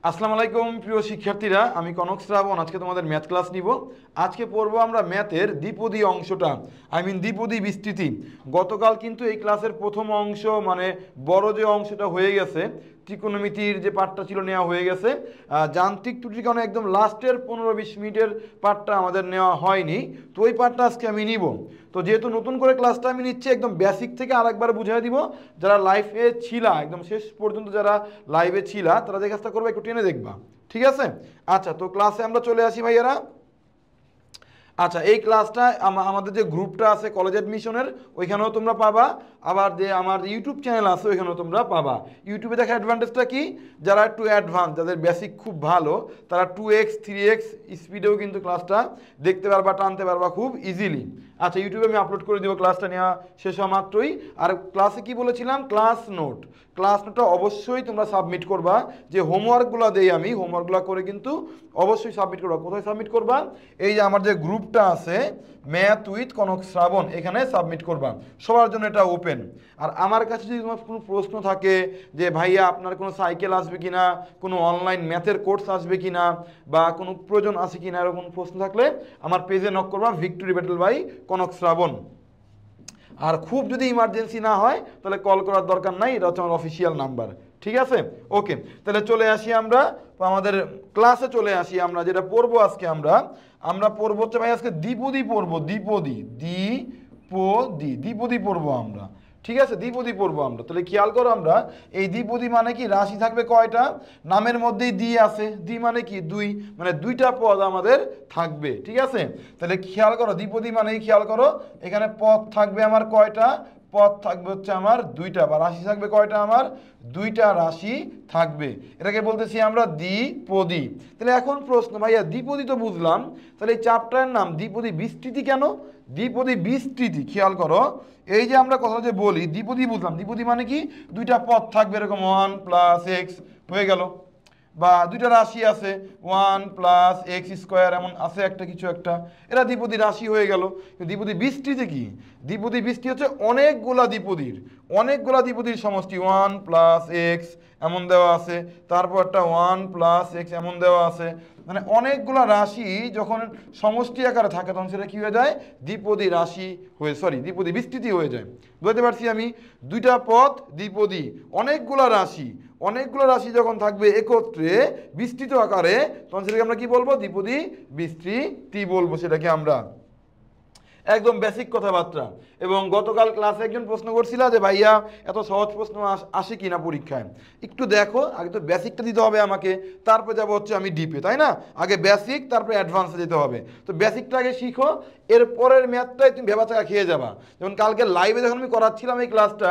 আসসালামু আলাইকুম প্রিয় শিক্ষার্থীরা, আমি কনক শ্রাবণ। আজকে তোমাদের ম্যাথ ক্লাস নিব। আজকে পড়বো আমরা ম্যাথের দ্বিপদী অংশটা, দ্বিপদী বিস্তৃতি। গতকাল কিন্তু এই ক্লাসের প্রথম অংশ মানে বড় যে অংশটা হয়ে গেছে, ত্রিকোণমিতির যে পার্টটা ছিল নেওয়া হয়ে গেছে। যান্ত্রিক ত্রুটির কারণে একদম লাস্টের 15-20 মিনিটের পার্টটা আমাদের নেওয়া হয়নি, তো ওই পার্টটা আজকে আমি নিব। তো যেহেতু নতুন করে ক্লাসটা আমি নিচ্ছি, একদম বেসিক থেকে আরেকবার বুঝিয়ে দিব। যারা লাইভে ছিলা, একদম শেষ পর্যন্ত যারা লাইভে ছিলা, তারা যে কাজটা করবে একটু টেনে দেখবা, ঠিক আছে? আচ্ছা, তো ক্লাসে আমরা চলে আসি ভাইয়ারা। আচ্ছা, এই ক্লাসটা আমাদের যে গ্রুপটা আছে কলেজ অ্যাডমিশনের, ওইখানেও তোমরা পাবা। আবার যে আমার ইউটিউব চ্যানেল আছে, ওইখানেও তোমরা পাবা। ইউটিউবে দেখা অ্যাডভান্টেজটা কি, যারা একটু অ্যাডভান্স, যাদের বেসিক খুব ভালো, তারা 2x 3x স্পিডেও কিন্তু ক্লাসটা দেখতে পারবা, টানতে পারবা খুব ইজিলি। আচ্ছা, ইউটিউবে আমি আপলোড করে দিব ক্লাসটা নেওয়া শেষ হওয়া মাত্রই। আর ক্লাসে কি বলেছিলাম, ক্লাস নোটটা অবশ্যই তোমরা সাবমিট করবা। যে হোমওয়ার্কগুলো দেই আমি, হোমওয়ার্কগুলো করে কিন্তু অবশ্যই সাবমিট করবা। কোথায় সাবমিট করবা? এই যে আমার যে গ্রুপটা আছে ম্যাথ উইথ কনক শ্রাবণ, এখানে সাবমিট করবা। সবার জন্য এটা ওপেন। আর আমার কাছে যদি তোমার কোনো প্রশ্ন থাকে যে ভাইয়া আপনার কোনো সাইকেল আসবে কিনা, কোনো অনলাইন ম্যাথের কোর্স আসবে কিনা, বা কোনো প্রয়োজন আছে কিনা, এরকম প্রশ্ন থাকলে আমার পেজে নক করবা, ভিক্টোরি ব্যাটেল বাই কনক শ্রাবণ। আর খুব যদি ইমার্জেন্সি না হয় তাহলে কল করার দরকার নাই, এটা হচ্ছে আমার অফিসিয়াল নাম্বার, ঠিক আছে? ওকে, তাহলে চলে আসি আমরা আমাদের ক্লাসে চলে আসি। আমরা যেটা পড়বো আজকে, আমরা পড়বো হচ্ছে ভাই আজকে দ্বিপদী পড়বো। দ্বিপদী পড়বো আমরা, ঠিক আছে? দ্বিপদী পড়বো আমরা। তাহলে খেয়াল করো, আমরা এই দ্বিপদী মানে কি, রাশি থাকবে কয়টা? নামের মধ্যেই দ্বি আছে। দ্বি মানে কি? দুই, মানে দুইটা পদ আমাদের থাকবে, ঠিক আছে? তাহলে খেয়াল করো, দ্বিপদী মানেই খেয়াল করো, এখানে পদ থাকবে আমার কয়টা? পদ থাকবে হচ্ছে আমার দুইটা, বা রাশি থাকবে কয়টা? আমার দুইটা রাশি থাকবে। এটাকে বলতেছি আমরা দ্বিপদী। তাহলে এখন প্রশ্ন, ভাইয়া দ্বিপদী তো বুঝলাম, তাহলে এই চ্যাপ্টারের নাম দ্বিপদী বিস্তৃতি কেন? দ্বিপদী বিস্তৃতি, খেয়াল করো, এই যে আমরা কথা যে বলি দ্বিপদী বুঝলাম, দ্বিপদী মানে কি, দুইটা পদ থাকবে, এরকম 1 + x হয়ে গেল, বা দুইটা রাশি আছে 1 + x², এমন আছে একটা কিছু একটা, এটা দ্বিপদী রাশি হয়ে গেল। দ্বিপদী বিস্তৃতি কি? দ্বিপদী বিস্তৃতি হচ্ছে অনেকগুলা দ্বিপদীর সমষ্টি। 1 + x এমন দেওয়া আছে, তারপর একটা 1 + x এমন দেওয়া আছে, মানে অনেকগুলা রাশি যখন সমষ্টি আকারে থাকে তখন সেটা কি হয়ে যায়? দ্বিপদী রাশি হয়ে, দ্বিপদী বিস্তৃতি হয়ে যায়। বুঝতে পারছি আমি? দুইটা পদ দ্বিপদী, অনেকগুলা রাশি যখন থাকবে একত্রে বিস্তৃত আকারে, তখন সেটাকে আমরা কি বলবো? দ্বিপদী বিস্তৃতি বলবো সেটাকে আমরা। একদম বেসিক কথাবার্তা। এবং গতকাল ক্লাসে একজন প্রশ্ন করছিল যে ভাইয়া এত সহজ প্রশ্ন আসে কিনা পরীক্ষায়, একটু দেখো। আগে তো বেসিকটা দিতে হবে আমাকে, তারপর যাবো হচ্ছে আমি ডিপে, তাই না? আগে বেসিক, তারপরে অ্যাডভান্সে যেতে হবে। তো বেসিকটা আগে শিখো, এর পরের ম্যাথটাই তুমি ভেবাচাকা খেয়ে যাবা। যেমন কালকে লাইভে যখন আমি করাচ্ছিলাম এই ক্লাসটা,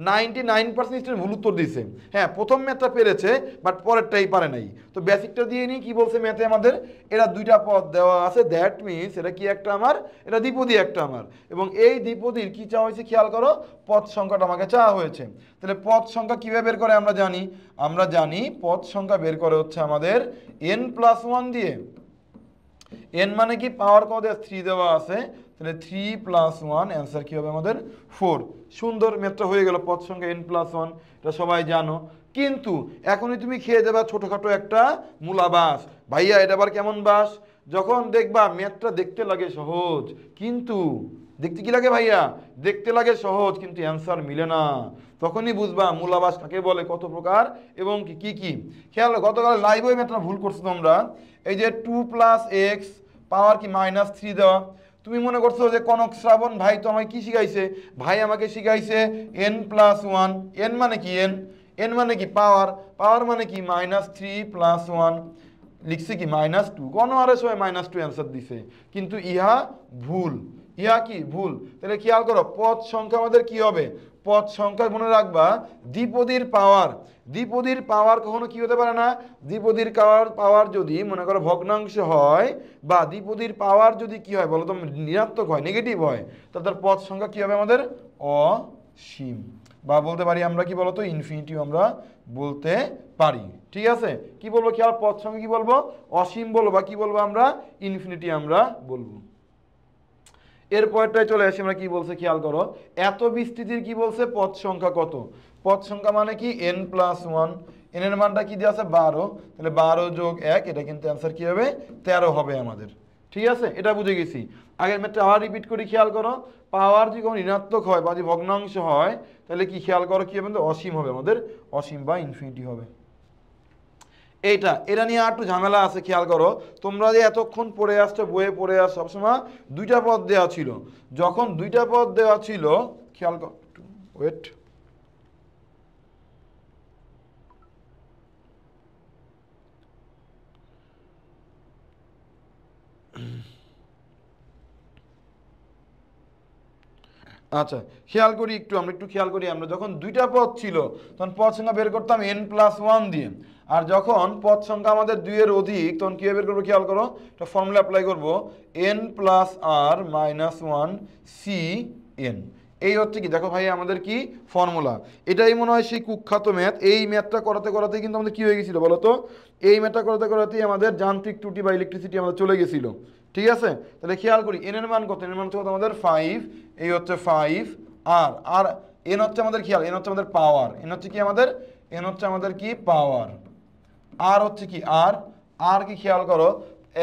99% স্টুডেন্ট ভুল উত্তর দিছে। হ্যাঁ, প্রথম ম্যাথটা পেরেছে, বাট পরেরটাই পারে নাই। তো বেসিকটা দিয়ে নিই, কি বলছে ম্যাথে আমাদের, এরা দুইটা পদ দেওয়া আছে, দ্যাট মিনস এটা কি একটা আমার, এটা দ্বিপদী একটা আমার। এবং এই দ্বিপদীর কি চাওয়া হয়েছে খেয়াল করো, পদ সংখ্যাটা আমাকে চাওয়া হয়েছে। তাহলে পদ সংখ্যা কিভাবে বের করে আমরা জানি পদ সংখ্যা বের করে হচ্ছে আমাদের n+1 দিয়ে। n মানে কি, পাওয়ার কত? 3 দেওয়া আছে, তাহলে 3+1, অ্যান্সার কি হবে আমাদের? 4। সুন্দর, ম্যাথটা হয়ে গেল। পদ সংখ্যা n+1, এটা সবাই জানো। কিন্তু এখনই তুমি খেয়ে যাবে ছোটখাটো একটা মূলাবাস। ভাইয়া এটা আবার কেমন বাস? যখন দেখবা ম্যাথটা দেখতে লাগে সহজ, কিন্তু দেখতে কি লাগে ভাইয়া? দেখতে লাগে সহজ, কিন্তু অ্যান্সার মিলে না। তখনই বুঝবা মূলাবাস কাকে বলে, কত প্রকার এবং কি কি। খেয়াল, গতকাল লাইভে ম্যাথটা ভুল করছো তোমরা। এই যে 2 + x পাওয়ার কি -3 দেওয়া, তুমি মনে করছো যে কনক শ্রাবণ ভাই তো আমাকে কি শিখাইছে? ভাই আমাকে শিখাইছে n+1। n মানে কি? n মানে কি? পাওয়ার মানে কি? -3+1, লিখছে কি -2, গণহারে সবাই -2 অ্যান্সার দিছে, কিন্তু ইহা ভুল। তাহলে খেয়াল করো, পদ সংখ্যা আমাদের কি হবে? পদ সংখ্যা মনে রাখবা, দ্বিপদীর পাওয়ার কখনো কি হতে পারে না? দ্বিপদীর পাওয়ার যদি মনে করো ভগ্নাংশ হয়, বা দ্বিপদীর পাওয়ার যদি কি হয় বলো তো, ঋণাত্মক হয়, নেগেটিভ হয়, তাহলে তার পদ সংখ্যা কি হবে আমাদের? অসীম। বা বলতে পারি আমরা কি বলতো, ইনফিনিটিও আমরা বলতে পারি, ঠিক আছে? কি বলবো খেয়াল, পদ সংখ্যা কি বলবো? অসীম বলবো, বা কি বলবো আমরা? ইনফিনিটি আমরা বলবো। এরপরটাই চলে আসি আমরা, কি বলছে খেয়াল করো, এত বিস্তৃতির কি বলছে পদ সংখ্যা কত। পদ সংখ্যা মানে কি n+1, n এর মানটা কি দিয়ে আছে 12, তাহলে 12 যোগ 1, এটা কিন্তু অ্যান্সার কি হবে 13 হবে আমাদের। ঠিক আছে, এটা বুঝে গেছি। আগের ম্যাথটা আবার রিপিট করি, খেয়াল করো, পাওয়ার যদি কোনো ঋণাত্মক হয় বা যদি ভগ্নাংশ হয় তাহলে কি খেয়াল করো কি হবে, অসীম হবে আমাদের, অসীম বা ইনফিনিটি হবে। এটা নিয়ে আর একটু ঝামেলা আছে, খেয়াল করো, তোমরা যে এতক্ষণ পড়ে আসছো বইয়ে পড়ে আস সবসময় দুইটা পদ দেওয়া ছিল, যখন দুইটা পদ দেওয়া ছিল খেয়াল করো, ওয়েট, আচ্ছা খেয়াল করি একটু খেয়াল করি, আমরা যখন দুইটা পদ ছিল তখন পদ সংখ্যা বের করতাম n+1 দিয়ে, আর যখন পদ সংখ্যা আমাদের 2 এর অধিক তখন কি বের করবো, খেয়াল করো, একটা ফর্মুলা অ্যাপ্লাই করবো, n+r-1 cn। এই হচ্ছে কি, দেখো ভাই আমাদের কি ফর্মুলা, এটাই মনে হয় সেই কুখ্যাত ম্যাথ। এই ম্যাথটা করাতে করাতে কিন্তু আমাদের কি হয়ে গেছিল বলো তো, এই ম্যাথটা করাতে করাতেই আমাদের যান্ত্রিক ত্রুটি বা ইলেকট্রিসিটি আমাদের চলে গেছিল। ঠিক আছে, তাহলে খেয়াল করি এন এর মান কত, এন এর মান হচ্ছে কত আমাদের 5, এই হচ্ছে 5, আর এন হচ্ছে আমাদের খেয়াল, এন হচ্ছে আমাদের পাওয়ার, এন হচ্ছে কি আমাদের, এন হচ্ছে আমাদের কি পাওয়ার, আর হচ্ছে কি আর কি খেয়াল করো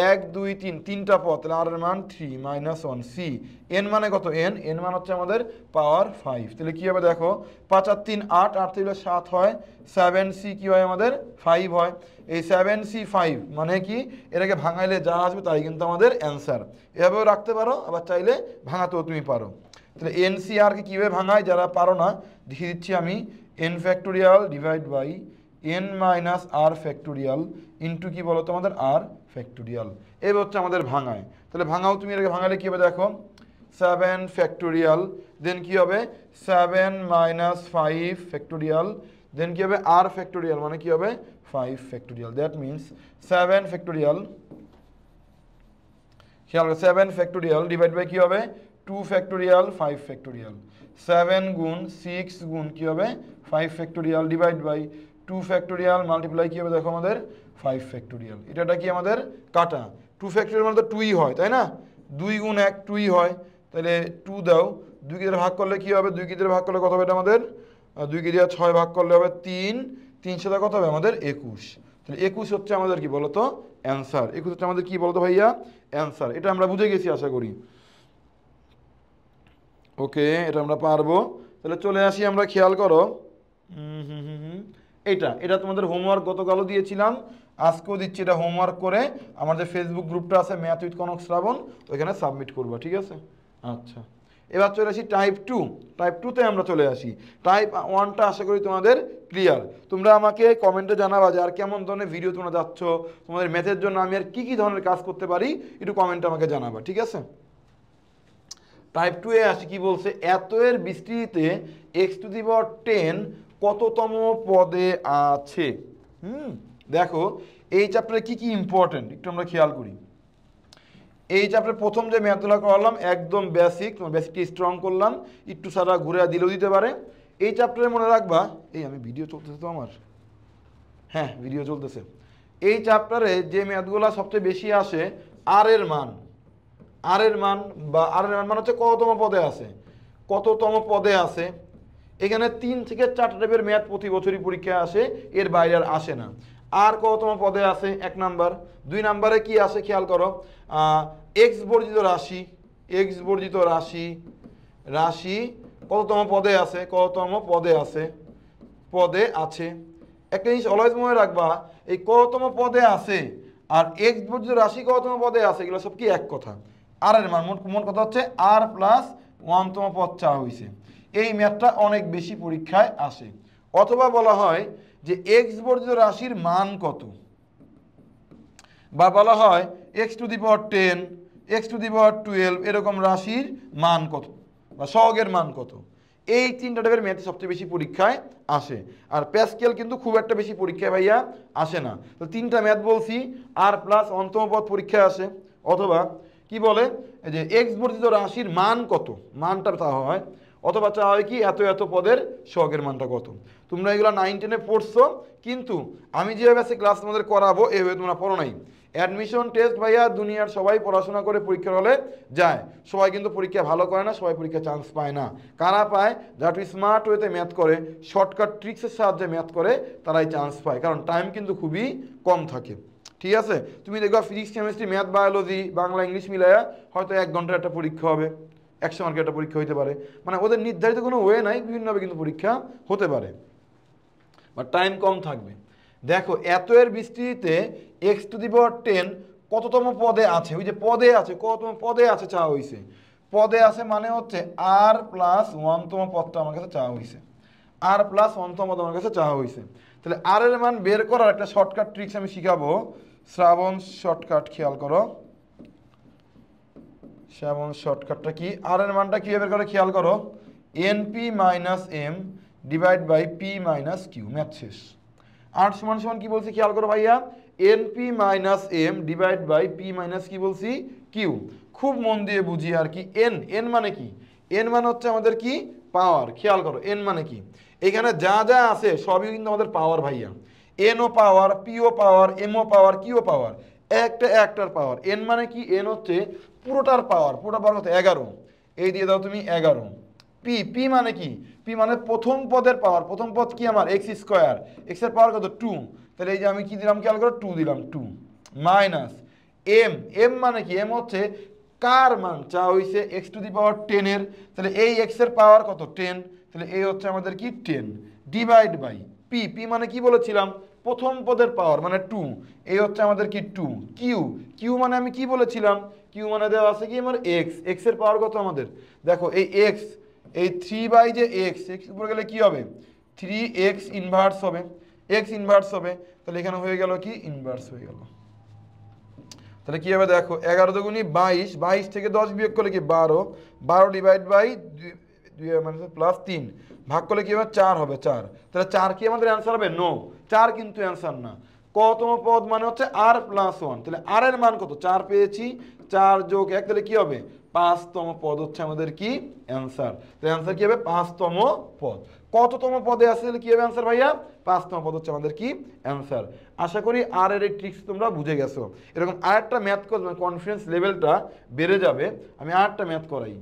1 2 3, তিনটা পদ, তাহলে আর এর মান 3-1 সি, এন মানে কত, এন মান হচ্ছে আমাদের পাওয়ার 5, তাহলে কি হবে দেখো 5 আর 3 8, 8 থেকে 7 হয়, 7 সি কি হয় আমাদের 5 হয়, এই 7 সি 5 মানে কি, এটাকে ভাঙাইলে যা আসবে তাই কিন্তু আমাদের অ্যান্সার। এভাবেও রাখতে পারো, আবার চাইলে ভাঙাতেও তুমি পারো। তাহলে এন সি আর কে কীভাবে ভাঙায়, যারা পারো না দেখিয়ে দিচ্ছি আমি, n factorial divide by n minus r factorial into কি বলো তোমাদের আর ফ্যাক্টোরিয়াল, এই হচ্ছে আমাদের ভাঙায়। তাহলে ভাঙাও তুমি এটাকে ভাঙালে কী হবে দেখো, 7 ফ্যাক্টোরিয়াল, দেন কি হবে 7 মাইনাস 5 ফ্যাক্টোরিয়াল, দেন কি হবে আর ফ্যাক্টোরিয়াল মানে কি হবে 5 ফ্যাক্টোরিয়াল, দ্যাট মিনস 7 ফ্যাক্টোরিয়াল, খেয়াল 7 ফ্যাক্টোরিয়াল ডিভাইড বাই কি হবে 2 ফ্যাক্টোরিয়াল 5 ফ্যাক্টোরিয়াল, 7 গুণ 6 গুণ কি হবে 5 factorial divide by 2 factorial multiply কি হবে দেখো আমাদের 5 ফ্যাক্টোরিয়াল। এটা কি আমাদের কাটা, 2 ফ্যাক্টোরিয়াল মানে তো 2ই হয় তাই না, 2 গুণ 1 2ই হয়, তাহলে 2 দাও, 2 কে দিয়ে ভাগ করলে কি হবে, 2 কে দিয়ে ভাগ করলে কত হবে এটা আমাদের, 2 কে দিয়ে 6 ভাগ করলে হবে 3, 3 সাথে কত হবে আমাদের 21, তাহলে 21 হচ্ছে আমাদের কি বলতো অ্যান্সার, 21 হচ্ছে আমাদের কি বলতো ভাইয়া অ্যান্সার। এটা আমরা বুঝে গেছি আশা করি, ওকে এটা আমরা পারবো। তাহলে চলে আসি আমরা, খেয়াল করো, এটা তোমাদের হোমওয়ার্ক গতকালও দিয়েছিলাম, আজকেও দিচ্ছি, এটা হোমওয়ার্ক করে আমাদের ফেসবুক গ্রুপটা আছে ম্যাথ উইথ কনক শ্রাবণ, ওইখানে সাবমিট করবো, ঠিক আছে। আচ্ছা এবার চলে আসি টাইপ 2, টাইপ 2তে আমরা চলে আসি। টাইপ 1টা আশা করি তোমাদের ক্লিয়ার, তোমরা আমাকে কমেন্টে জানাবা যে আর কেমন ধরনের ভিডিও তোমরা যাচ্ছ, তোমাদের ম্যাথের জন্য আমি আর কী ধরনের কাজ করতে পারি একটু কমেন্টে আমাকে জানাবা, ঠিক আছে। টাইপ 2 এ আসি, কি বলছে, এত এর বিস্তৃতিতে x⁻10 কততম পদে আছে। দেখো এই চ্যাপ্টারে কি কি ইম্পর্টেন্ট একটু আমরা খেয়াল করি। এই চ্যাপ্টারে প্রথম যে ম্যাথগুলো করলাম একদম বেসিকটি স্ট্রং করলাম, একটু সারা ঘুরে দিলেও দিতে পারে। এই চ্যাপ্টারে মনে রাখবা, আমি ভিডিও চলতেছে তো আমার, হ্যাঁ ভিডিও চলতেছে। এই চ্যাপ্টারে যে ম্যাথগুলো সবচেয়ে বেশি আসে আর এর মান, আর এর মান মানে হচ্ছে কততম পদে আছে, কততম পদে আছে। এখানে 3 থেকে 4 টাইপের ম্যাথ প্রতি বছরই পরীক্ষায় আসে, এর বাইরে আর আসে না। আর কততম পদে আছে 1 নাম্বার, 2 নাম্বারে কি আসে খেয়াল করো, এক্স বর্জিত রাশি, এক্স বর্জিত রাশি, রাশি কততম পদে আছে, কততম পদে আছে, পদে আছে। একটা জিনিস অলওয়েজ মনে রাখবা, এই কততম পদে আছে আর এক্স বর্জিত রাশি কততম পদে আছে এগুলো সব কি এক কথা। আর এর মান মোট কথা হচ্ছে আর প্লাস 1তম পদ চাওয়া হয়েছে। এই ম্যাথটা অনেক বেশি পরীক্ষায় আসে। অথবা বলা হয় যে এক্স বর্জিত রাশির মান কত, বা বলা হয় x⁻10, x⁻12 এরকম রাশির মান কত, বা সহগের মান কত। এই 3টা টাইপের ম্যাথ সবচেয়ে বেশি পরীক্ষায় আসে, আর প্যাসকেল কিন্তু খুব একটা বেশি পরীক্ষায় ভাইয়া আসে না। তো 3টা ম্যাথ বলছি, আর প্লাস 1তম পদ পরীক্ষায় আসে, অথবা কি বলে যে এক্স বর্জিত রাশির মান কত, মানটা চাওয়া হয়, অথবা চাওয়া হয় কি এত এত পদের সহগের মানটা কত। তোমরা এগুলো 9 10-এ পড়ছো, কিন্তু আমি যেভাবে ক্লাস তোমাদের করাবো এভাবে তোমরা পড়ো নাই। অ্যাডমিশন টেস্ট ভাইয়া দুনিয়ার সবাই পড়াশোনা করে পরীক্ষার হলে যায়, সবাই কিন্তু পরীক্ষা ভালো করে না, সবাই পরীক্ষা চান্স পায় না। কারা পায়? যারা একটু স্মার্ট ওয়েতে ম্যাথ করে, শর্টকাট ট্রিক্সের সাহায্যে ম্যাথ করে, তারাই চান্স পায়, কারণ টাইম কিন্তু খুবই কম থাকে। ঠিক আছে, তুমি দেখবা physics chemistry math biology Bangla English মিলাইয়া হয়তো 1 ঘন্টার একটা পরীক্ষা হবে, 100 মার্কের একটা পরীক্ষা হতে পারে, মানে ওদের নির্ধারিত কোনো ওয়ে নাই, বিভিন্নভাবে কিন্তু পরীক্ষা হতে পারে, বা টাইম কম থাকবে। দেখো এত এর বিস্তৃতিতে x⁻10 কততম পদে আছে? ওই যে পদে আছে, কততম পদে আছে চাওয়া হয়েছে। পদে আছে মানে হচ্ছে r+1তম পদটা আমার কাছে চাওয়া হয়েছে, r+1তম পদ আমার কাছে চাওয়া হয়েছে। তাহলে r এর মান বের করার একটা শর্টকাট ট্রিক্স আমি শিখাবো, শ্রাবণ শর্টকাট, খেয়াল করো শ্রাবণ শর্টকাটটা কি, r এর মানটা কি বের করে খেয়াল করো, np-m/p-q, ম্যাথ শেষ। r সমান সমান কি বলছি খেয়াল করো ভাইয়া, np-m/p কি বলছি, q। খুব মন দিয়ে বুঝি আর কি, n মানে কি, n মানে হচ্ছে আমাদের কি পাওয়ার। খেয়াল করো n মানে কি, এখানে যা যা আছে সবই কিন্তু আমাদের পাওয়ার ভাইয়া, n ও পাওয়ার, p ও পাওয়ার, m ও পাওয়ার, q ও পাওয়ার, একটার পাওয়ার। n মানে কি, n হচ্ছে পুরোটার পাওয়ার, পুরোটা পাওয়ার হচ্ছে 11, এই দিয়ে দাও তুমি 11। p মানে কি, p মানে প্রথম পদের পাওয়ার, প্রথম পদ কি আমার x², x এর পাওয়ার কত 2, তাহলে এই যে আমি কি দিলাম খেয়াল করো 2 দিলাম, 2 মাইনাস m মানে কি, m হচ্ছে কার মান চা হইছে x⁻10 এর, তাহলে এই x এর পাওয়ার কত 10, তাহলে এই হচ্ছে আমাদের কি 10 ডিভাইড বাই p মানে কি বলেছিলাম, প্রথম পদের পাওয়ার মানে 2, এই হচ্ছে আমাদের কি 2। q মানে আমি কি বলেছিলাম, q মানে দেওয়া আছে কি আমার x এর পাওয়ার কত আমাদের, দেখো এই x, এই 3 বাই যে x উপরে গেলে কি হবে 3x ইনভার্স হবে, x ইনভার্স হবে, তাহলে এখানে হয়ে গেল কি ইনভার্স হয়ে গেল। তাহলে কি হবে দেখো 11 দুগুণী 22, 22 থেকে 10 বিয়োগ করলে কি 12, 12 ডিভাইড বাই 2 মানে +3 ভাগ করলে কি হবে 4 হবে, 4। তাহলে 4 কি আমাদের অ্যান্সার হবে? নো, 4 কিন্তু অ্যান্সার না। কতম পদ মানে হচ্ছে r+1, তাহলে r এর মান কত 4 পেয়েছি, 4 যোগ 1 তাহলে কি হবে 5তম পদ হচ্ছে আমাদের কি অ্যান্সার। তাহলে অ্যান্সার কি হবে 5তম পদ। কততম পদে আছে তাহলে কি হবে অ্যান্সার ভাইয়া, 5তম পদ হচ্ছে আমাদের কি অ্যান্সার। আশা করি আর এর এই ট্রিক্স তোমরা বুঝে গেছো। এরকম আরেকটা ম্যাথ করলে কনফিডেন্স লেভেলটা বেড়ে যাবে। আমি আরেকটা ম্যাথ করাই,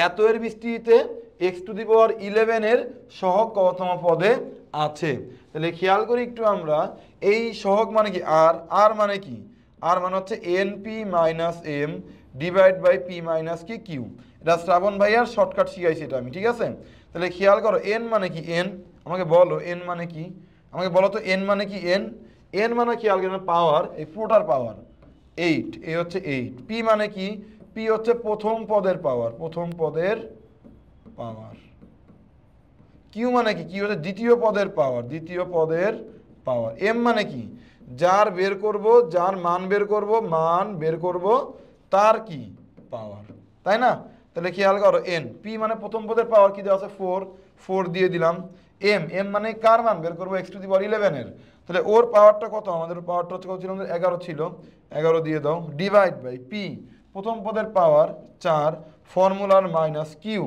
এত এর বিস্তৃতিতে x⁻11 এর সহগ কততম পদে আছে। তাহলে খেয়াল করি একটু আমরা, এই সহগ মানে কি r মানে কি, r মানে হচ্ছে np-m ডিভাইড বাই p কি q। এটা শ্রাবণ ভাইয়ার শর্টকাট শিখাইছি এটা আমি, ঠিক আছে। তাহলে খেয়াল করো n মানে কি, n আমাকে বলো n মানে কি, আমাকে বলো তো n মানে কি, n মানে খেয়াল করো পাওয়ার, এই পুরোটার পাওয়ার 8, এই হচ্ছে 8। p মানে কি, p হচ্ছে প্রথম পদের পাওয়ার, প্রথম পদের পাওয়ার। q মানে কি, q হচ্ছে দ্বিতীয় পদের পাওয়ার, দ্বিতীয় পদের পাওয়ার। m মানে কি, যার বের করব, যার মান বের করব, মান বের করব তার কি পাওয়ার, তাই না। তাহলে খেয়াল করো n, p মানে প্রথম পদের পাওয়ার কি দেওয়া আছে 4, 4 দিয়ে দিলাম। m মানে কার মান বের করব x⁻11 এর, তাহলে ওর পাওয়ারটা কত, আমাদের পাওয়ারটা হচ্ছে কত ছিল, 11 ছিল, 11 দিয়ে দাও ডিভাইড বাই p প্রথম পদের পাওয়ার 4 ফর্মুলার মাইনাস কিউ,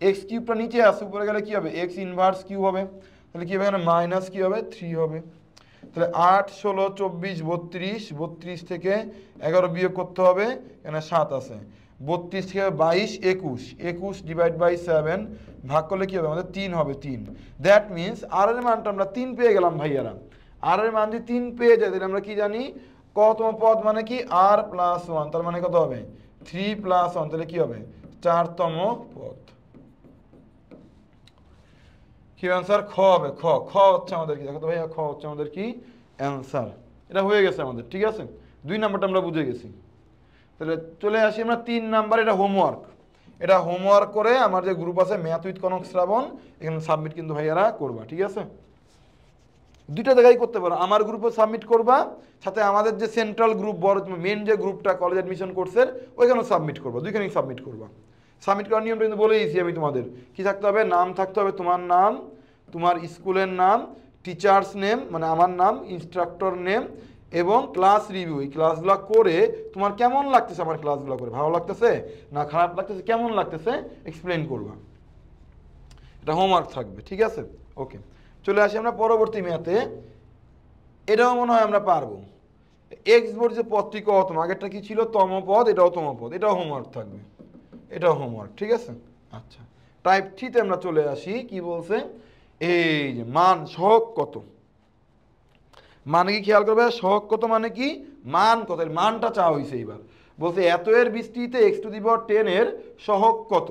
এক্স কিউবটা নিচে আসে, উপরে গেলে কি হবে এক্স ইনভার্স কিউ হবে, তাহলে কি হবে এখানে মাইনাস কি হবে 3 হবে। তাহলে 8, 16, 24, 32, 32 থেকে 11 বিয়োগ করতে হবে, এখানে 7 আছে, 32 থেকে 22, 21, 21 ডিভাইড বাই 7 ভাগ করলে কি হবে আমাদের 3 হবে, 3। দ্যাট মিনস আর এর মানটা আমরা 3 পেয়ে গেলাম ভাইয়ারা। আর এর মান যদি 3 পেয়ে যাই তাহলে আমরা কি জানি, কতম পদ মানে কি r+1, তার মানে কত হবে 3+1, তাহলে কি হবে 4তম পদ। কি অ্যান্সার খ হবে, খ হচ্ছে আমাদের কি, দেখো তো ভাইয়া খ হচ্ছে আমাদের কি অ্যান্সার। এটা হয়ে গেছে আমাদের, ঠিক আছে। 2 নাম্বারটা আমরা বুঝে গেছি। তাহলে চলে আসি আমরা 3 নাম্বার, এটা হোমওয়ার্ক। এটা হোমওয়ার্ক করে আমার যে গ্রুপ আছে ম্যাথ উইথ কনক শ্রাবণ, এখানে সাবমিট কিন্তু ভাইয়ারা করবা, ঠিক আছে। 2টা জায়গায় করতে পারো, আমার গ্রুপে সাবমিট করবা, সাথে আমাদের যে সেন্ট্রাল গ্রুপ বড় মেন যে গ্রুপটা কলেজ অ্যাডমিশন কোর্সের ওইখানেও সাবমিট করবা, দুইখানেই সাবমিট করবা। সাবমিট করার নিয়মটা কিন্তু বলে দিয়েছি আমি তোমাদের, কি থাকতে হবে, নাম থাকতে হবে, তোমার নাম, তোমার স্কুলের নাম, টিচার্স নেম মানে আমার নাম, ইনস্ট্রাক্টর নেম এবং ক্লাস রিভিউ। এই ক্লাসগুলো করে তোমার কেমন লাগতেছে, আমার ক্লাসগুলো করে ভালো লাগতেছে না খারাপ লাগতেছে, কেমন লাগতেছে এক্সপ্লেন করবা। এটা হোমওয়ার্ক থাকবে, ঠিক আছে। ওকে, চলে আসি আমরা পরবর্তী ম্যাথে। এটাও মনে হয় আমরা পারবো। এক্স বর্জ্য পদটি কতম, আগেরটা কি ছিল তম পদ, এটাও তম পদ, এটাও হোমওয়ার্ক থাকবে, এটাও হোমওয়ার্ক, ঠিক আছে। আচ্ছা, টাইপ 3 তে আমরা চলে আসি, কি বলছে, এই যে মান সহগ কত, মানে কি খেয়াল করবে, সহগ কত মানে কি, মান কত, এর মানটা চাওয়া হয়েছে। এইবার বলছে এত এর বিস্তৃতিতে এক্স টু দি পাওয়ার 10 এর সহগ কত।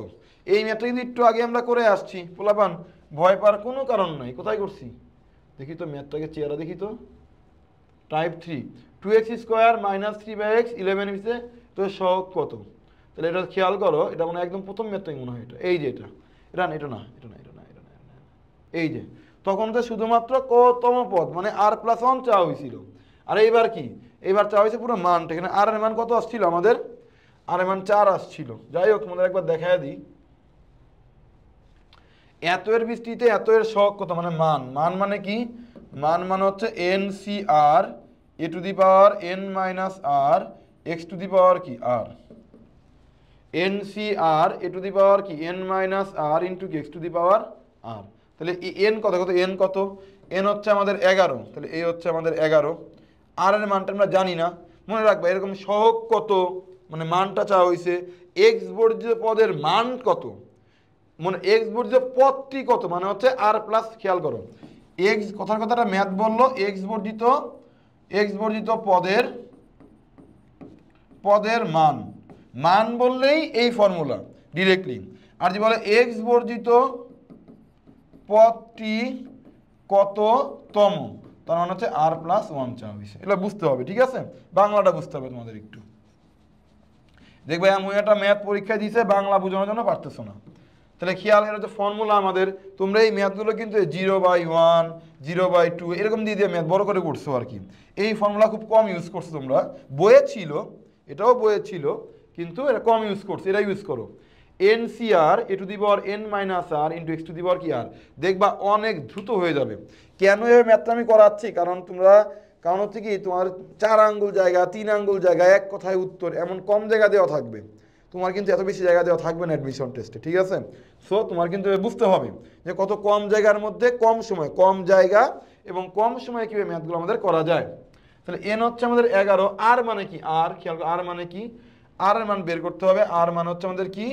এই ম্যাথটা কিন্তু একটু আগে আমরা করে আসছি, পোলাপান ভয় পাওয়ার কোনো কারণ নাই। কোথায় করছি দেখি তো, ম্যাথটাকে চেহারা দেখি তো, type 3, 2x square minus 3/x 11 হিসে তো সহগ কত। তাহলে এটা খেয়াল করো, এটা মনে হয় একদম প্রথম ম্যাথটাই মনে হয়, এটা এই যে এটা এটা না, এটা না, এটা না, এটা না, এটা না, এটা না, এই যে তখন তো শুধুমাত্র কতম পদ মানে r+1 চাওয়া হয়েছিল, আর এইবার কি, এইবার চাওয়া হয়েছে পুরো মানটা। এখানে আর এর মান কত আসছিল আমাদের, আর এর মান 4 আসছিল। যাই হোক তোমাদের একবার দেখায় দিই, এত এর বৃষ্টিতে এত এর সহগ কত মানে মান, মান মানে কি, মান মানে হচ্ছে NCR a to the power n minus r x to the power কি r, NCR a to the power কি n মাইনাস আর ইন্টু কি x to the power r. তাহলে n কত, কত n কত, n হচ্ছে আমাদের 11, তাহলে এই হচ্ছে আমাদের 11, আর এর মানটা আমরা জানি না। মনে রাখবা এরকম সহগ কত মানে মানটা চাওয়া হয়েছে, এক্স বর্জ্য পদের মান কত, মানে এক্স বর্জ্য পদটি কত মানে হচ্ছে আর প্লাস, খেয়াল করো এক্স কথার কথাটা ম্যাথ বললো, এক্স বর্জিত পদের পদের মান, মান বললেই এই ফর্মুলা ডিরেক্টলি। আর যে বলে এক্স বর্জিত পদটি কততম, তার মানে হচ্ছে r+1 চাওয়া হয়েছে। এটা বুঝতে হবে, ঠিক আছে, বাংলাটা বুঝতে হবে তোমাদের একটু। দেখবে এমন একটা ম্যাথ পরীক্ষা দিয়েছে, বাংলা বোঝানোর জন্য পারতেছো না, তাহলে খেয়াল, এটা হচ্ছে ফর্মুলা আমাদের। তোমরা এই ম্যাথগুলো কিন্তু 0/1 0/2 এরকম দিয়ে দিয়ে ম্যাথ বড় করে করছো আর কি। এই ফর্মুলা খুব কম ইউজ করছো তোমরা, বইয়ে ছিল, এটাও বইয়ে ছিল, কিন্তু এটা কম ইউজ করছো, এটা ইউজ করো। NCR a to the power n minus r into x to the power কি আর, দেখবা অনেক দ্রুত হয়ে যাবে। কেন এই ম্যাথটা আমি করাচ্ছি, কারণ তোমরা, কারণ হচ্ছে কি তোমার 4 আঙ্গুল জায়গা 3 আঙ্গুল জায়গা এক কথায় উত্তর এমন কম জায়গা দেওয়া থাকবে, তোমার কিন্তু এত বেশি জায়গা দেওয়া থাকবে না অ্যাডমিশন টেস্টে, ঠিক আছে। সো তোমার কিন্তু বুঝতে হবে যে কত কম জায়গার মধ্যে কম সময়, কম জায়গা এবং কম সময়ে কীভাবে ম্যাথগুলো আমাদের করা যায়। তাহলে n হচ্ছে আমাদের 11, আর মানে কি, আর খেয়াল করো আর মানে কি, আর এর মান বের করতে হবে। আর মানে হচ্ছে আমাদের কি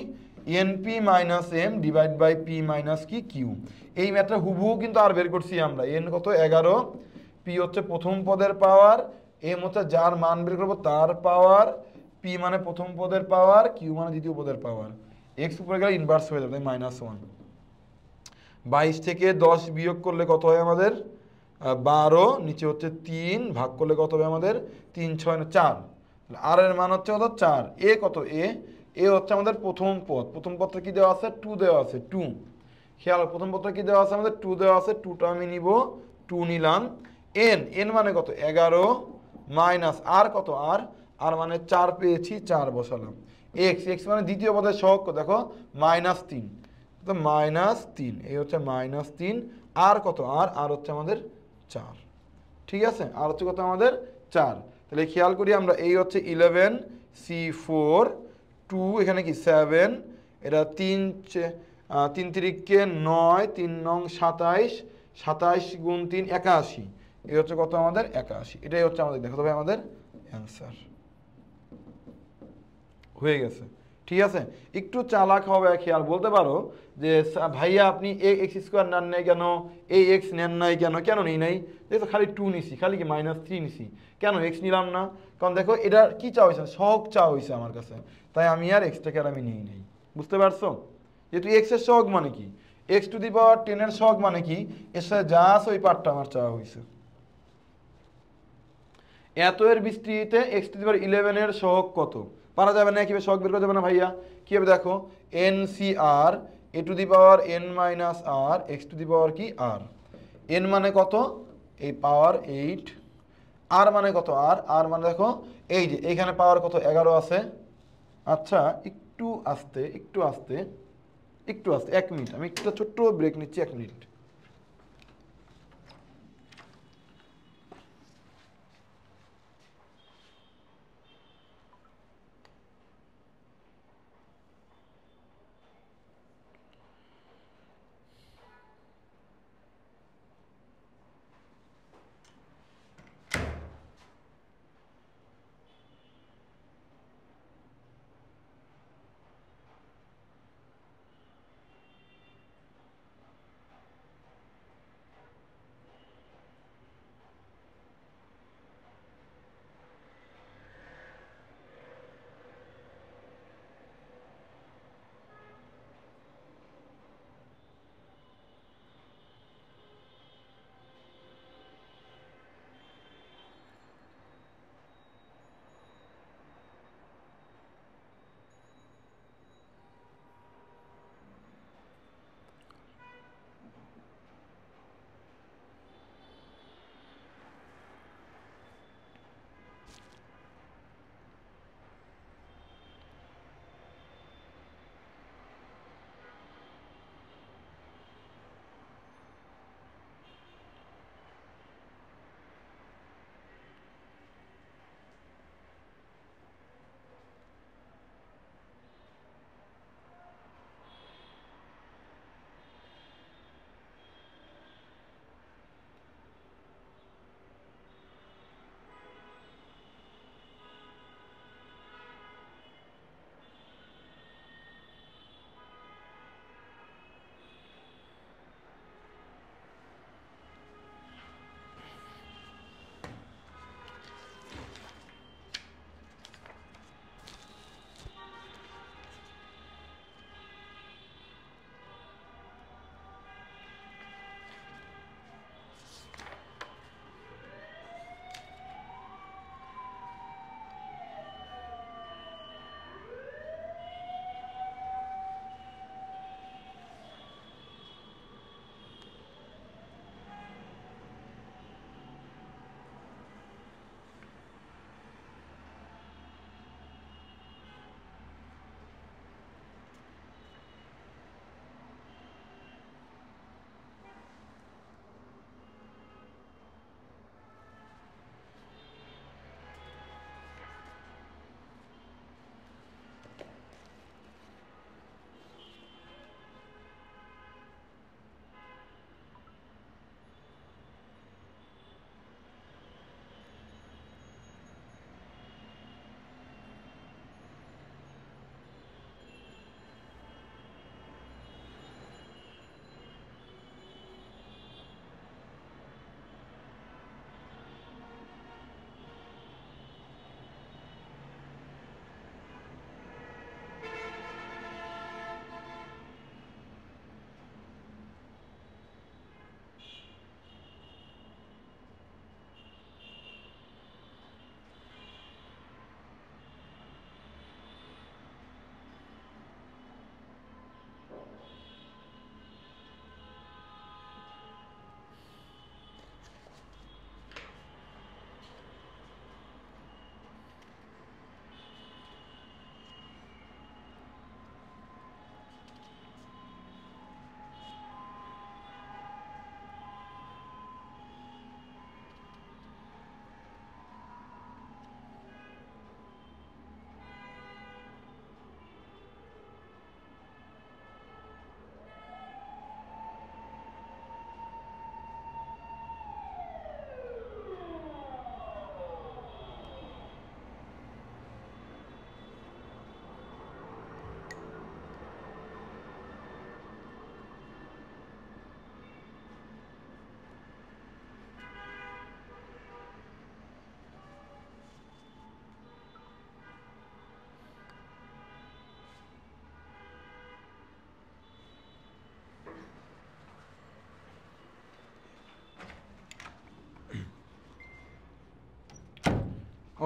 NP minus m divide by p minus কি কিউ। এই ম্যাথটা হুবহু কিন্তু আর বের করছি আমরা, n কত 11, পি হচ্ছে প্রথম পদের পাওয়ার, এম হচ্ছে যার মান বের করবো তার পাওয়ার, পি মানে প্রথম পদের পাওয়ার, কিউ মানে দ্বিতীয় পদের পাওয়ার। এক্স উপরে গেলে ইনভার্স হয়ে যাবে, -1। 22 থেকে 10 বিয়োগ করলে কত হয় আমাদের 12, নিচে হচ্ছে 3, ভাগ করলে কত হবে আমাদের 3 6 4। আর এর মান হচ্ছে কত 4, এ কত এ হচ্ছে আমাদের প্রথম পদ, প্রথম পদটা কি দেওয়া আছে 2 দেওয়া আছে 2, খেয়াল প্রথম পদটা কি দেওয়া আছে আমাদের 2 দেওয়া আছে, 2টা আমি নিব, 2 নিলাম। এন মানে কত 11 মাইনাস আর কত আর মানে 4 পেয়েছি, 4 বসালাম। এক্স মানে দ্বিতীয় পদের সহগ দেখো -3, তো -3, এই হচ্ছে -3, আর কত আর হচ্ছে আমাদের 4, ঠিক আছে, আর হচ্ছে কত আমাদের 4। তাহলে খেয়াল করি আমরা, এই হচ্ছে 11 C4 2, এখানে কি 7, এটা 3 3 3কে 9, 3 9 27, 27 গুণ 3 81, এই হচ্ছে কত আমাদের 81। এটাই হচ্ছে আমাদের, দেখো তবে আমাদের অ্যান্সার হয়ে গেছে, ঠিক আছে। একটু চালাক হবে, খেয়াল বলতে পারো যে ভাইয়া আপনি এক্স স্কোয়ার নেন নাই কেন, এই এক্স নেন নাই কেন, কেন নেই নাই, দেখো খালি 2 নিছি, খালি কি -3 নিছি, কেন এক্স নিলাম না, কারণ দেখো এটা কি চাওয়া হয়েছে, সহগ চাওয়া হয়েছে আমার কাছে, তাই আমি আর এক্সটাকে আর আমি নিই নাই। বুঝতে পারছো, যেহেতু এক্স এর সহগ মানে কি, এক্স টু দি পাওয়ার 10 এর সহগ মানে কি, এর সাথে যা আছে ওই পার্টটা আমার চাওয়া হয়েছে। এত এর বিস্তৃতিতে এক্স টু দি পাওয়ার 11 এর সহগ কত, পারা যাবে না, কিভাবে সহগ বের করা যাবে না ভাইয়া, কিভাবে দেখো NCR a to the power n minus r x to the power কি আর, n মানে কত এই পাওয়ার 8, আর মানে কত আর মানে দেখো এই যে এইখানে পাওয়ার কত 11 আছে। আচ্ছা একটু আস্তে একটু আস্তে একটু আস্তে, 1 মিনিট, আমি একটা ছোট্ট ব্রেক নিচ্ছি, 1 মিনিট।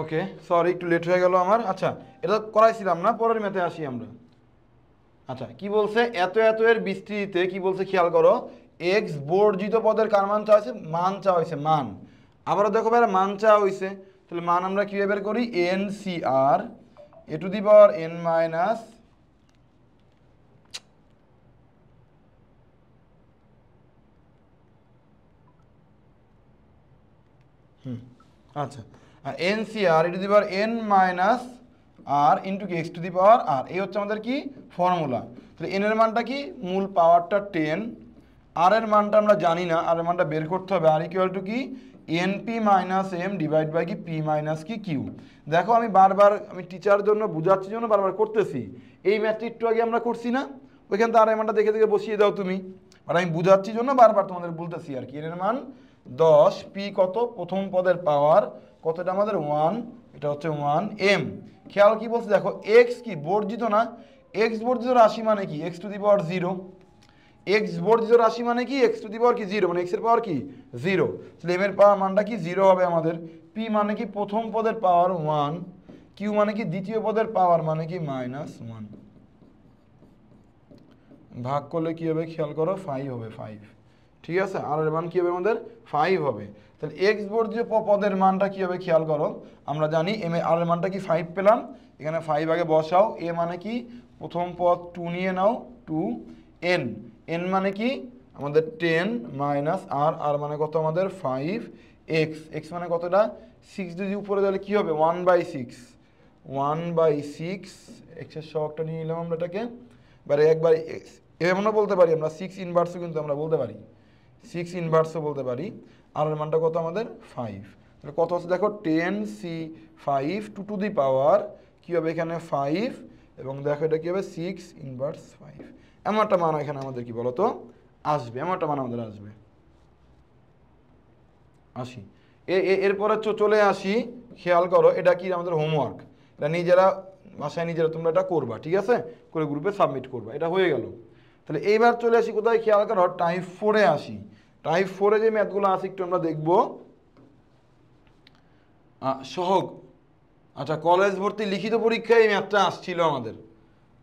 ওকে, সরি একটু লেট হয়ে গেল আমার। আচ্ছা, এটা করাইছিলাম না, পরের ম্যাথে আসি আমরা। আচ্ছা, কি বলছে, এত এত এর বিস্তৃতিতে কি বলছে খেয়াল করো, এক্স বর্জিত পদের কার মান চাওয়া হয়েছে, মান চাওয়া হয়েছে, মান। আবারও দেখো ভাইরা মান চাওয়া হয়েছে, তাহলে মান আমরা কিভাবে বের করি, N C R a to the power N minus আচ্ছা N C R e to the power N minus r into কি x to the power r, এই হচ্ছে আমাদের কি ফর্মুলা। তাহলে এন এর মানটা কি, মূল পাওয়ারটা 10, আর এর মানটা আমরা জানি না, আর এর মানটা বের করতে হবে, আর ইকুয়াল টু কি n p minus m divide by কি পি মাইনাস কি কিউ। দেখো আমি বারবার, আমি টিচার জন্য বুঝাচ্ছি জন্য বারবার করতেছি, এই ম্যাথটি একটু আগে আমরা করছি না, ওইখান থেকে আর এর মানটা দেখে দেখে বসিয়ে দাও তুমি, আর আমি বুঝাচ্ছি জন্য বারবার তোমাদের বলতেছি আর কি। এন এর মান 10, পি কত, প্রথম পদের পাওয়ার কতটা আমাদের 1, এটা হচ্ছে 1 এম। খেয়াল কি বলছে দেখো, এক্স কি বর্জিত না, এক্স বর্জিত রাশি মানে কি x to the power 0, x বর্জিত রাশি মানে কি এক্স টু দি পাওয়ার কি 0, মানে এক্স এর পাওয়ার কি 0, তাহলে এম এর পাওয়ার মানটা কি 0 হবে আমাদের। পি মানে কি প্রথম পদের পাওয়ার 1, কিউ মানে কি দ্বিতীয় পদের পাওয়ার মানে কি -1, ভাগ করলে কি হবে খেয়াল করো 5 হবে, 5, ঠিক আছে। আর এর মান কি হবে আমাদের 5 হবে। তাহলে এক্স বর্জিত পদের মানটা কি হবে খেয়াল করো, আমরা জানি এম এ আর এর মানটা কি 5 পেলাম, এখানে 5 আগে বসাও, এ মানে কি প্রথম পদ 2 নিয়ে নাও 2, এন এন মানে কি আমাদের 10 মাইনাস আর, আর মানে কত আমাদের 5, এক্স এক্স মানে কতটা 6, যদি উপরে তাহলে কি হবে 1/6, 1/6 এক্সের সহগটা নিয়ে নিলাম আমরা এটাকে, এবারে একবার এমনও বলতে পারি আমরা 6 ইনভার্সও কিন্তু আমরা বলতে পারি, 6 ইনভার্সও বলতে পারি। আর এর মানটা কত আমাদের 5, তাহলে কত হচ্ছে দেখো 10c5 টু দি পাওয়ার কী হবে এখানে 5, এবং দেখো এটা কী হবে 6 ইনভার্স 5, এমন একটা মান এখানে আমাদের কি বলতো আসবে, এমন একটা মান আমাদের আসবে। আসি এরপরে চলে আসি, খেয়াল করো এটা কি আমাদের হোমওয়ার্ক, এটা নিজেরা বাসায় নিজেরা তোমরা এটা করবা, ঠিক আছে, করে গ্রুপে সাবমিট করবা, এটা হয়ে গেল। তাহলে এইবার চলে আসি কোথায়, খেয়াল করো টাইপ 4-এ আসি। টাইপ 4-এ যে ম্যাথগুলো আছে একটু আমরা দেখব। সহগ, আচ্ছা কলেজ ভর্তি লিখিত পরীক্ষায় এই ম্যাথটা আসছিল আমাদের,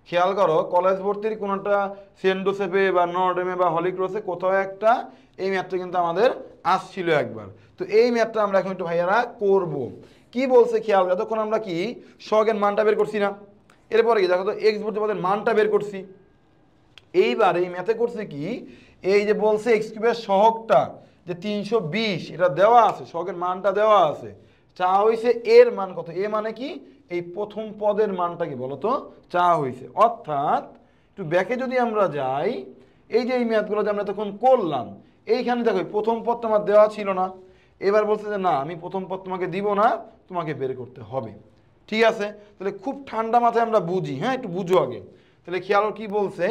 খেয়াল করো কলেজ ভর্তির কোনোটা সেন্ট জোসেফে বা নর্ডেমে বা হলিক্রসে কোথাও একটা এই ম্যাথটা কিন্তু আমাদের আসছিল একবার। তো এই ম্যাথটা আমরা এখন একটু ভাইয়ারা করব। কি বলছে খেয়াল, যতক্ষণ আমরা কি সহগের মানটা বের করছি না, এরপরে কি দেখো তো এক্স ভর্তি পদের মানটা বের করছি। এইবার এই ম্যাথে করছে কি, এই যে বলছে এক্স কিউবের সহগটা যে 320, এটা দেওয়া আছে, সহগের মানটা দেওয়া আছে, চা হয়েছে এর মান কত, এ মানে কি এই প্রথম পদের মানটা কি বলতো চা হয়েছে। অর্থাৎ একটু ব্যাকে যদি আমরা যাই, এই যে এই ম্যাথগুলো যে আমরা তখন করলাম, এইখানে দেখো প্রথম পদ তোমার দেওয়া ছিল না, এবার বলছে যে না আমি প্রথম পদ তোমাকে দিব না, তোমাকে বের করতে হবে, ঠিক আছে। তাহলে খুব ঠান্ডা মাথায় আমরা বুঝি, হ্যাঁ একটু বুঝো আগে। তাহলে খেয়াল কি বলছে,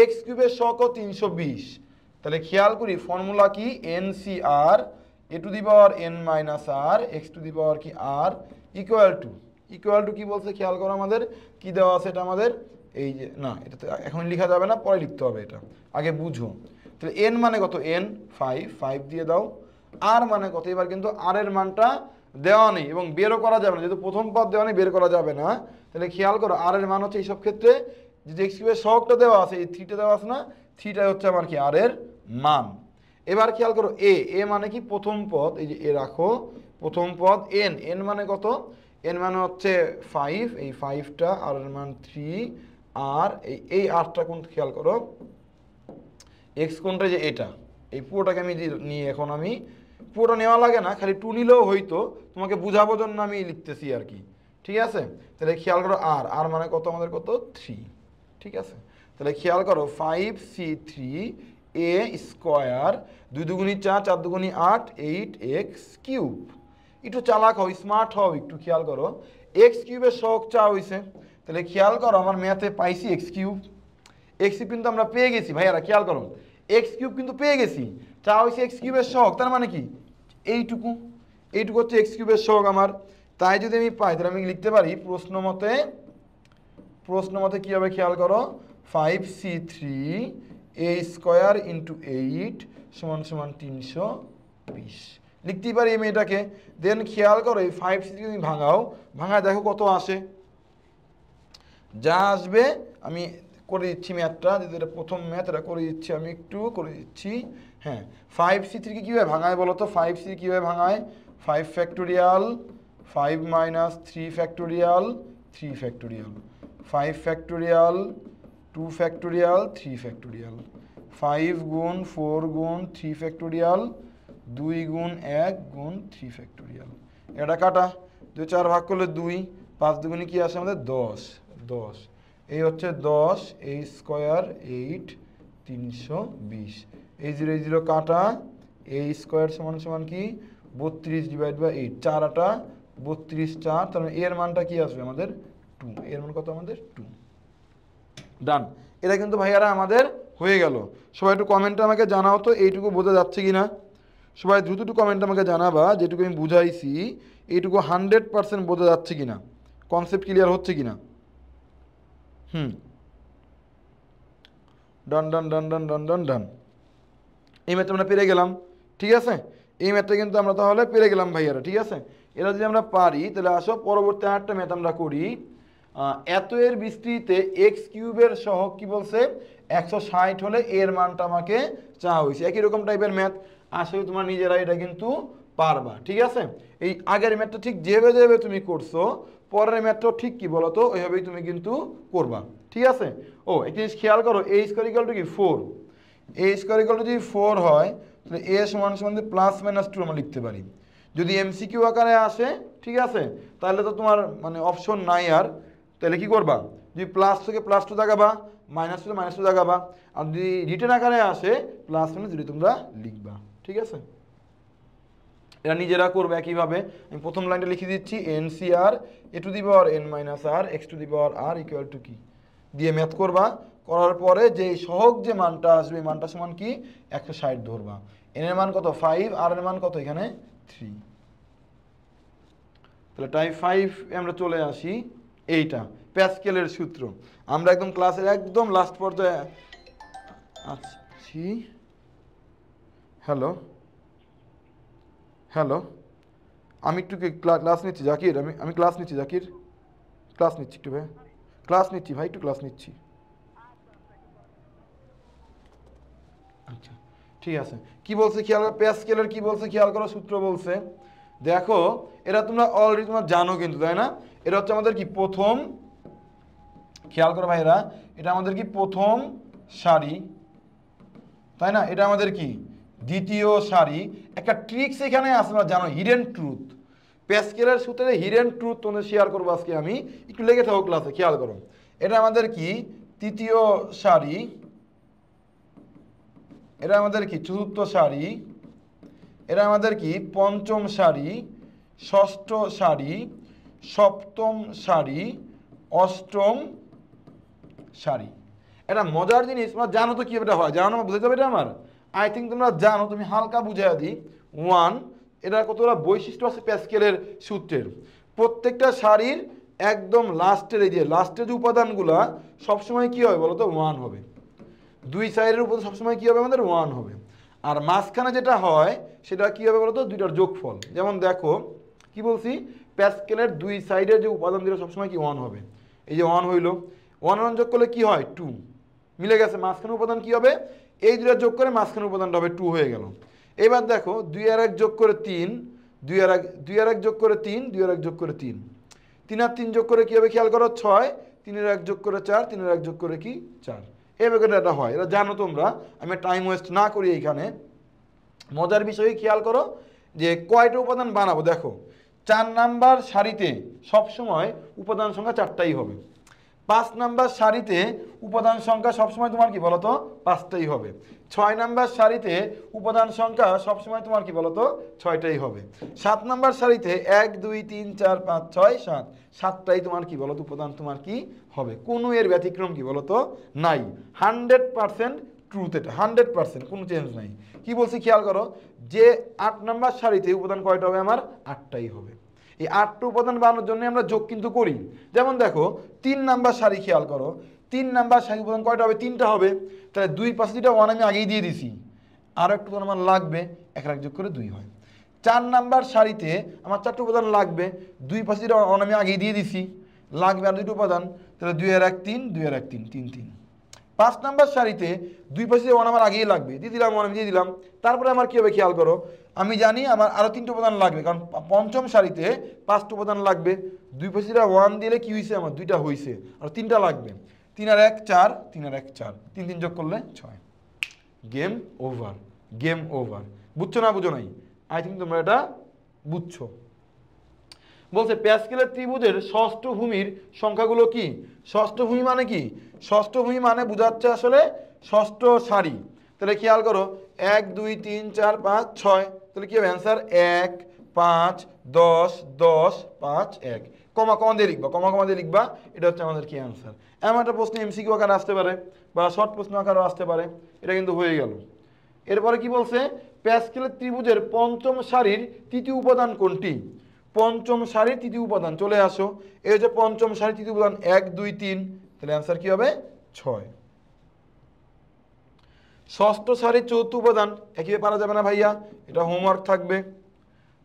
এক্স কিউবের সহগ 320, তাহলে খেয়াল করি ফর্মুলা কি N C R a to the power N minus r x to the power কি আর ইকুয়াল টু কি বলছে খেয়াল করো, আমাদের কি দেওয়া আছে এটা আমাদের, এই যে না এটা তো এখন লেখা যাবে না, পরে লিখতে হবে, এটা আগে বুঝো। তাহলে এন মানে কত, এন 5 দিয়ে দাও, আর মানে কত, এবার কিন্তু আর এর মানটা দেওয়া নেই এবং বেরও করা যাবে না, যেহেতু প্রথম পদ দেওয়া নেই বের করা যাবে না। তাহলে খেয়াল করো আর এর মান হচ্ছে এইসব ক্ষেত্রে যে এক্স কিউবের সহগটা দেওয়া আছে, এই 3টা দেওয়া আছে না, 3টাই হচ্ছে আমার কি আর এর মান। এবার খেয়াল করো এ মানে কি প্রথম পদ, এই যে এ রাখো প্রথম পদ, এন মানে কত, এন মানে হচ্ছে 5, এই 5টা আর এর মান 3, আর এই 8টা কোন খেয়াল করো এক্স কোনটা, যে এটা এই পুরোটাকে আমি নিয়ে এখন আমি পুরোটা নেওয়া লাগে না, খালি 2 নিলেও হইতো, তোমাকে বুঝাবোর জন্য আমি লিখতেছি আর কি, ঠিক আছে। তাহলে খেয়াল করো আর মানে কত আমাদের কত 3, ঠিক আছে। তাহলে খেয়াল করো 5c3 এ স্কোয়ার, 2 দুগুণি 4, 4 দুগুণি 8, 8x কিউব। একটু চালাক হও, স্মার্ট হও, একটু খেয়াল করো এক্স কিউবের সহগ চা হয়েছে, তাহলে খেয়াল করো আমার ম্যাথে পাইছি এক্স কিউব, এক্স কিউব কিন্তু আমরা পেয়ে গেছি ভাইয়ারা, খেয়াল করো এক্স কিউব কিন্তু পেয়ে গেছি, চা হয়েছে এক্স কিউবের সহগ, তার মানে কি এইটুকু হচ্ছে এক্স কিউবের সহগ আমার। তাই যদি আমি পাই তাহলে আমি লিখতে পারি প্রশ্ন মতে কি হবে খেয়াল করো 5c3 এ স্কোয়ার ইন্টু 8 সমান 320, লিখতেই পারি আমি এটাকে। দেন খেয়াল করো এই 5c তুমি ভাঙাও, ভাঙায় দেখো কত আসে। যা আসবে আমি করে দিচ্ছি ম্যাথটা, যেহেতু এটা প্রথম ম্যাথ, এটা করে দিচ্ছি আমি, একটু করে দিচ্ছি। হ্যাঁ, 5c3 কীভাবে ভাঙায় বলো তো? 5c কীভাবে ভাঙায়? 5 factorial 5 minus 3 factorial 3 factorial 5 factorial 2 factorial 3 factorial 5 গুণ 4 গুণ 3 ফ্যাক্টোরিয়াল 2 গুণ 1 গুণ 3 ফ্যাক্টোরিয়াল। এটা কাটা, 2 4 ভাগ করলে 2, 5 দুগুণে কি আসে আমাদের? 10। 10 এই হচ্ছে 10, এই স্কোয়ার 8, 320। এই 0 এই 0 কাটা, এই স্কোয়ার সমান সমান কি 32/8, 4 আটা 32, 4, তার মানে এর মানটা কি আসবে আমাদের? 2। এর মান কত আমাদের? 2। ডান। এটা কিন্তু ভাইয়ারা আমাদের হয়ে গেল। সবাই একটু কমেন্টে আমাকে জানাও তো এইটুকু বোঝা যাচ্ছে কি না। সবাই দ্রুত একটু কমেন্টে আমাকে জানাবা যেটুকু আমি বুঝাইছি এইটুকু 100% বোঝা যাচ্ছে কি না, কনসেপ্ট ক্লিয়ার হচ্ছে কি না। ডান ডান ডান ডান ডান ডান ডান। এই ম্যাথটা আমরা পেরে গেলাম, ঠিক আছে? এই ম্যাথটা কিন্তু আমরা তাহলে পেরে গেলাম ভাইয়ারা, ঠিক আছে? এটা যদি আমরা পারি তাহলে আসো পরবর্তী আরেকটা ম্যাথ আমরা করি। এত এর বিস্তৃতিতে এক্স কিউবের সহগ কি বলছে? 160 হলে এর মানটা আমাকে চাওয়া হয়েছে। একই রকম টাইপের ম্যাথ, আসলে তোমরা নিজেরা এটা কিন্তু পারবা, ঠিক আছে? এই আগের ম্যাথটা ঠিক যেভাবে যেভাবে তুমি করছো, পরের ম্যাথটাও ঠিক কি বলো তো ওইভাবেই তুমি কিন্তু করবা, ঠিক আছে? ও একটা জিনিস খেয়াল করো, এ স্কোয়ার ইকুয়াল টু কি 4। এ স্কোয়ার ইকুয়াল টু যদি 4 হয় তাহলে এ সমান সমান প্লাস মাইনাস 2 আমরা লিখতে পারি। যদি এমসিকিউ আকারে আসে, ঠিক আছে, তাহলে তো তোমার মানে অপশন নাই আর। তাহলে কি করবা? যদি প্লাস থেকে +2 দাগাবা, মাইনাস থেকে -2 দাগাবা। আর যদি রিটেন আকারে আসে প্লাস মাইনাস যদি তোমরা লিখবা, ঠিক আছে? এটা নিজেরা করবে একইভাবে। আমি প্রথম লাইনটা লিখে দিচ্ছি, nCr a to the power n minus r x to the power r equal to কি দিয়ে ম্যাথ করবা। করার পরে যে সহগ যে মানটা আসবে এই মানটা সমান কি 160 ধরবা। এন এর মান কত? 5, আর এর মান কত এখানে? 3। তাহলে টাইপ 5 আমরা চলে আসি। এইটা প্যাসকেলের সূত্র আমরা একদম ক্লাসের একদম লাস্ট পর্যায়ে আছি। হ্যালো হ্যালো, আমি একটু ক্লাস নিচ্ছি জাকির, আমি ক্লাস নিচ্ছি জাকির, ক্লাস নিচ্ছি একটু ভাই, ক্লাস নিচ্ছি ভাই, একটু ক্লাস নিচ্ছি। আচ্ছা ঠিক আছে। কি বলছে খেয়াল করো, প্যাসকেলের কি বলছে খেয়াল করো, সূত্র বলছে দেখো, এটা তোমরা অলরেডি তোমরা জানো কিন্তু, তাই না? এটা হচ্ছে আমাদের কি প্রথম, খেয়াল করো ভাইরা, এটা আমাদের কি প্রথম সারি, তাই না? এটা আমাদের কি দ্বিতীয় সারি। একটা ট্রিক্স এখানে আছে, তোমরা জানো, হিডেন ট্রুথ। প্যাসকেলের সূত্রে হিডেন ট্রুথ তোমাদের শেয়ার করবো আজকে আমি, একটু লেগে থাকো ক্লাসে। খেয়াল করো, এটা আমাদের কি তৃতীয় সারি, এটা আমাদের কি চতুর্থ সারি, এটা আমাদের কি পঞ্চম সারি, ষষ্ঠ সারি, সপ্তম সারি, অষ্টম সারি। এটা মজার জিনিস, তোমরা জানো তো কি এটা হয়, জানো, বুঝতে যাবে এটা আমার, আই থিঙ্ক তোমরা জানো। তুমি হালকা বুঝাই দিই। 1, এটা কতটা বৈশিষ্ট্য আছে প্যাসকেলের সূত্রের। প্রত্যেকটা সারির একদম লাস্টের এই যে লাস্টের যে উপাদানগুলা সবসময় কি হবে বলো তো? 1 হবে। দুই সাইডের উপর সবসময় কী হবে আমাদের? 1 হবে। আর মাঝখানে যেটা হয় সেটা কী হবে বলতো? দুইটার যোগফল। যেমন দেখো কি বলছি, প্যাসকেলের দুই সাইডের যে উপাদান দুটো সবসময় কি 1 হবে। এই যে 1 হইল, 1 যোগ করলে কি হয়? 2 মিলে গেছে। মাঝখানে উপাদান কি হবে? এই দুইটা যোগ করে মাঝখানে উপাদানটা হবে 2 হয়ে গেল। এবার দেখো 2 আর 1 যোগ করে 3, 2 আর 1 যোগ করে 3, 2 আর 1 যোগ করে 3, 3 আর 3 যোগ করে কী হবে খেয়াল করো? 6, 3 আর 1 যোগ করে 4, 3 আর 1 যোগ করে কি 4। এইভাবে এটা হয়, এটা জানো তোমরা। আমি টাইম ওয়েস্ট না করি এইখানে, মজার বিষয়ে খেয়াল করো যে কয়টা উপাদান বানাবো। দেখো 4 নাম্বার সারিতে সবসময় উপাদান সংখ্যা 4টাই হবে। 5 নাম্বার সারিতে উপাদান সংখ্যা সবসময় তোমার কি বলতো? 5টাই হবে। 6 নাম্বার সারিতে উপাদান সংখ্যা সবসময় তোমার কি বলতো? 6টাই হবে। 7 নাম্বার সারিতে 1 2 3 4 5 6 7, 7টাই তোমার কি বলতো? উপাদান তোমার কি হবে। কোনো এর ব্যতিক্রম কি বলতো? নাই। 100% ট্রুথ, এটা 100%, কোনো চেঞ্জ নাই। কি বলছি খেয়াল করো, যে 8 নাম্বার সারিতে উপাদান কয়টা হবে? আমার 8টাই হবে। এই 8টা উপাদান বানানোর জন্য আমরা যোগ কিন্তু করি। যেমন দেখো 3 নাম্বার সারি, খেয়াল করো 3 নাম্বার সারি উপাদান কয়টা হবে? 3টা হবে। তাহলে 2 পাশে যেটা 1 আমি আগেই দিয়ে দিছি, আরও একটু আমার লাগবে, 1 যোগ করে 2 হয়। 4 নাম্বার সারিতে আমার 4টা উপাদান লাগবে, 2 পাশে যেটা আমি আগেই দিয়ে দিছি, লাগবে আর 2টা উপাদান, তাহলে 2 আর 1 3, 2 আর 1 3, 3 3। 5 নাম্বার সারিতে 2 পাশে 1 আমার আগেই লাগবে, দিয়ে দিলাম 1 আমি দিয়ে দিলাম। তারপরে আমার কী হবে খেয়াল করো, আমি জানি আমার আরও 3টা উপাদান লাগবে, কারণ পঞ্চম সারিতে 5টা উপাদান লাগবে। 2 পাশে 1 দিলে কি হয়েছে, আমার 2টা হয়েছে, আর 3টা লাগবে। 3 আর 1 4, 3 আর 1 4, 3 3 যোগ করলে 6। Game over, game over. বুঝছো না বুঝো নাই? আই থিঙ্ক তোমরা এটা বুঝছো। বলছে প্যাসকেলের ত্রিভুজের ষষ্ঠভূমির সংখ্যাগুলো কি? ষষ্ঠভূমি মানে কি? ষষ্ঠভূমি মানে বোঝাচ্ছে আসলে ষষ্ঠ সারি। তাহলে খেয়াল করো 1 2 3 4 5 6, তাহলে কি হবে অ্যান্সার 1 5 10 10 5 1। কমা কমা দিয়ে লিখবা, কমা কমা দিয়ে লিখবা, এটা হচ্ছে আমাদের কি অ্যান্সার। এমন একটা প্রশ্ন এমসিকিউ আকারে আসতে পারে বা শর্ট প্রশ্ন আকারেও আসতে পারে, এটা কিন্তু হয়ে গেল। এরপরে কি বলছে, প্যাসকেলের ত্রিভুজের পঞ্চম সারির তৃতীয় উপাদান কোনটি? পঞ্চম সারির তৃতীয় উপাদান, চলে আসো, এই হচ্ছে পঞ্চম সারির তৃতীয় উপাদান 1 2 3, তাহলে অ্যান্সার কি হবে 6। ষষ্ঠ সারির চতুর্থ উপাদান একইভাবে পারা যাবে না ভাইয়া, এটা হোমওয়ার্ক থাকবে।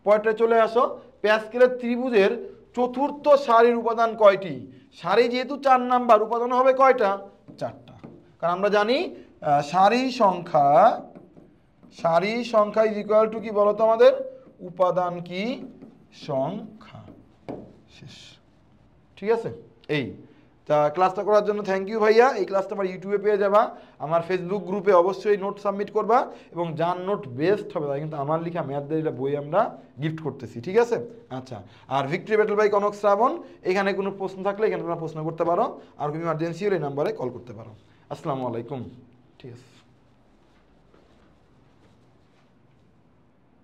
পরেরটা চলে আসো, প্যাসকেলের ত্রিভুজের চতুর্থ সারির উপাদান কয়টি? সারি যেহেতু 4 নাম্বার, উপাদান হবে কয়টা? 4টা। কারণ আমরা জানি সারি সংখ্যা ইজ ইকুয়াল টু কি বলতো আমাদের? উপাদান কি সংখ্যা। শেষ। ঠিক আছে? এই তা ক্লাসটা করার জন্য থ্যাংক ইউ ভাইয়া। এই ক্লাসটা আমার ইউটিউবে পেয়ে যাবা, আমার ফেসবুক গ্রুপে অবশ্যই নোট সাবমিট করবা, এবং যার নোট বেস্ট হবে তাই কিন্তু আমার লেখা ম্যাথ দিয়ে বই আমরা গিফট করতেছি। ঠিক আছে? আচ্ছা, আর ভিক্টরি ব্যাটল বাই কনক শ্রাবণ, এখানে কোনো প্রশ্ন থাকলে এখানে তোমরা প্রশ্ন করতে পারো, আর কোনো ইমার্জেন্সি হলে এই নাম্বারে কল করতে পারো। আসসালামু আলাইকুম। ঠিক আছে।